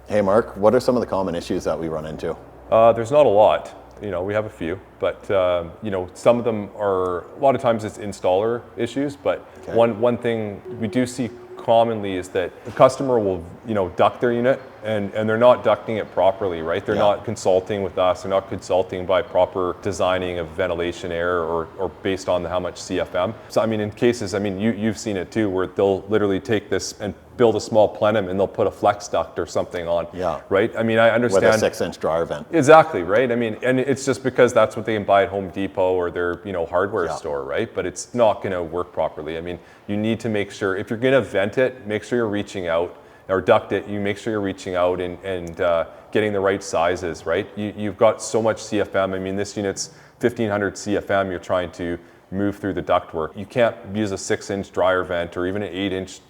Hey Mark, what are some of the common issues that we run into? There's not a lot. We have a few, but some of them are, a lot of times it's installer issues, but Okay. one thing we do see commonly is that the customer will, duct their unit and they're not ducting it properly, right? They're Yeah. not consulting with us, they're not consulting by proper designing of ventilation air or based on how much CFM. So, in cases, you've seen it too, where they'll literally take this and build a small plenum and they'll put a flex duct or something on, Yeah. right? I understand. With a 6-inch dryer vent. Exactly, right? And it's just because that's what they can buy at Home Depot or their, hardware Yeah. store, right? But it's not going to work properly. You need to make sure, if you're going to vent it, make sure you're reaching out, or duct it, you make sure you're reaching out and getting the right sizes, right? You've got so much CFM. This unit's 1500 CFM, you're trying to move through the ductwork. You can't use a 6-inch dryer vent or even an 8-inch,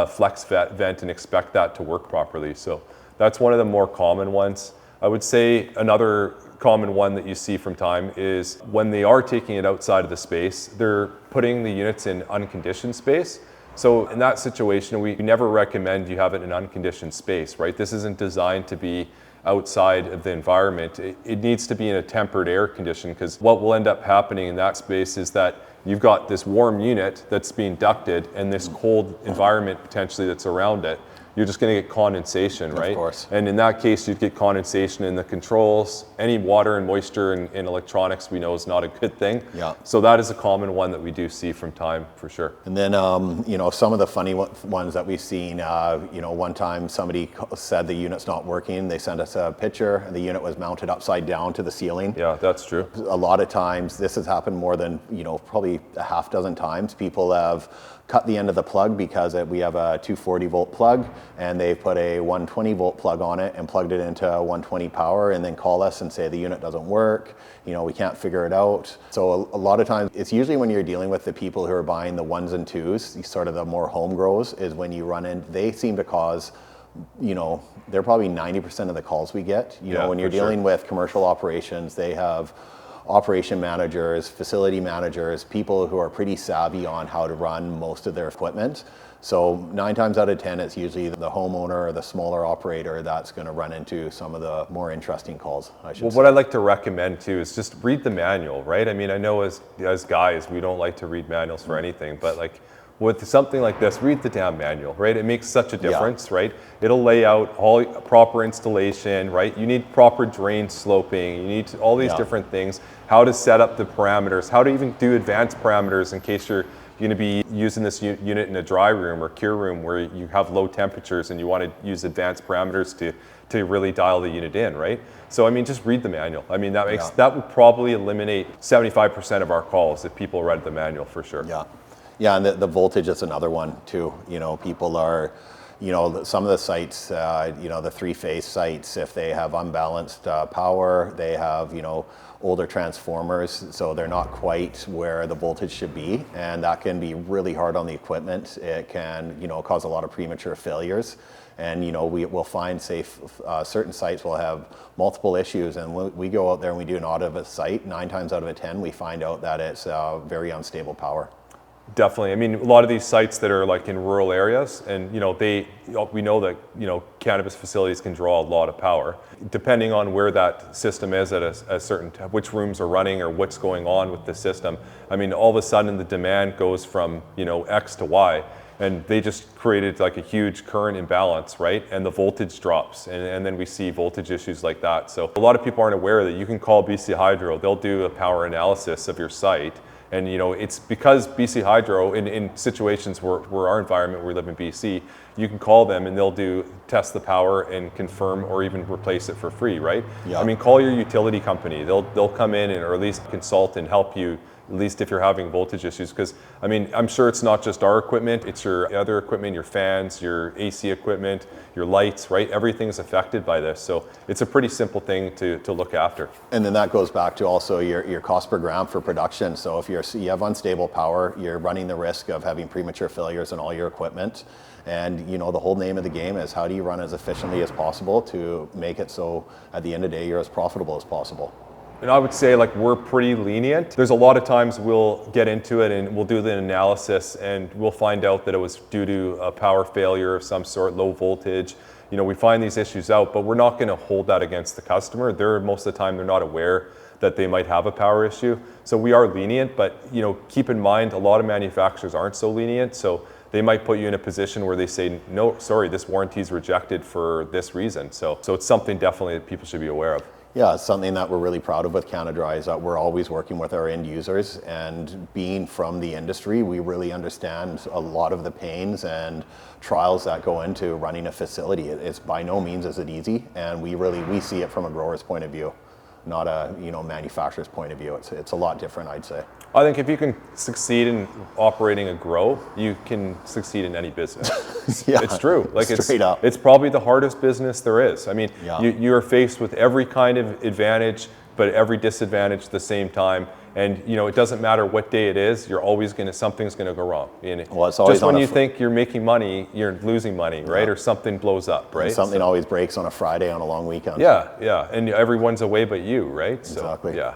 flex vent and expect that to work properly. So that's one of the more common ones. I would say another common one that you see from time is when they are taking it outside of the space, they're putting the units in unconditioned space. So in that situation, we never recommend you have it in unconditioned space, right? This isn't designed to be outside of the environment. It needs to be in a tempered air condition, because what will end up happening in that space is that you've got this warm unit that's being ducted and this cold environment potentially that's around it. You're just going to get condensation, right? Of course. And in that case, you'd get condensation in the controls. Any water and moisture in electronics we know is not a good thing. Yeah. So that is a common one that we do see from time, for sure. And then, some of the funny ones that we've seen, one time somebody said the unit's not working. They sent us a picture and the unit was mounted upside down to the ceiling. Yeah, that's true. A lot of times, this has happened more than, probably a half dozen times. People have cut the end of the plug because we have a 240 volt plug and they put a 120 volt plug on it and plugged it into 120 power and then call us and say the unit doesn't work, we can't figure it out. So a lot of times, it's usually when you're dealing with the people who are buying the 1s and 2s, sort of the more home grows, is when you run in, they seem to cause, they're probably 90% of the calls we get. When you're dealing with commercial operations, they have operation managers, facility managers, people who are pretty savvy on how to run most of their equipment. So 9 times out of 10, it's usually the homeowner or the smaller operator that's going to run into some of the more interesting calls, I should say. What I like to recommend too is just read the manual, right? I know as guys, we don't like to read manuals for anything, but with something like this, read the damn manual, right? It makes such a difference, right? It'll lay out all proper installation, right? You need proper drain sloping, you need all these different things, how to set up the parameters, how to even do advanced parameters in case you're going to be using this unit in a dry room or cure room where you have low temperatures and you want to use advanced parameters to really dial the unit in, right? So just read the manual. That would probably eliminate 75% of our calls if people read the manual, for sure. Yeah, and the voltage is another one too. People are, some of the sites, the 3-phase sites, if they have unbalanced power, they have, older transformers, so they're not quite where the voltage should be, and that can be really hard on the equipment. It can, cause a lot of premature failures. And we'll find, certain sites will have multiple issues, and we go out there and we do an audit of a site. 9 times out of 10, we find out that it's very unstable power. Definitely. A lot of these sites that are in rural areas, and we know that cannabis facilities can draw a lot of power. Depending on where that system is at a certain which rooms are running or what's going on with the system. All of a sudden the demand goes from X to Y, and they just created a huge current imbalance, right? And the voltage drops, and then we see voltage issues like that. So a lot of people aren't aware that you can call BC Hydro. They'll do a power analysis of your site. And it's because BC Hydro, in situations where our environment, we live in BC, you can call them and they'll test the power and confirm or even replace it for free, right? Yeah. Call your utility company. They'll come in or at least consult and help you, at least if you're having voltage issues. Because I'm sure it's not just our equipment, it's your other equipment, your fans, your AC equipment, your lights, right? Everything's affected by this. So it's a pretty simple thing to look after. And then that goes back to also your cost per gram for production. So if you have unstable power, you're running the risk of having premature failures in all your equipment. And the whole name of the game is, how do you run as efficiently as possible to make it so at the end of the day you're as profitable as possible? And I would say we're pretty lenient. There's a lot of times we'll get into it and we'll do the analysis and we'll find out that it was due to a power failure of some sort, low voltage. you know, we find these issues out, but we're not going to hold that against the customer. Most of the time, they're not aware that they might have a power issue. So we are lenient, but, you know, keep in mind, a lot of manufacturers aren't so lenient. So they might put you in a position where they say, no, sorry, this warranty is rejected for this reason. So it's something definitely that people should be aware of. Yeah, it's something that we're really proud of with Cannadri is that we're always working with our end users, and being from the industry, we really understand a lot of the pains and trials that go into running a facility. It's by no means is it easy, and we see it from a grower's point of view, not a manufacturer's point of view. It's a lot different, I'd say. I think if you can succeed in operating a grow, you can succeed in any business. Yeah, it's true. Like straight up. It's probably the hardest business there is. I mean, Yeah. you are faced with every kind of advantage, but every disadvantage at the same time. And you know, it doesn't matter what day it is, you're always something's gonna go wrong. Well, it's always just when you think you're making money, you're losing money, right? Yeah. Or something blows up, right? And something always breaks on a Friday on a long weekend. Yeah, and everyone's away but you, right? Exactly. So, yeah.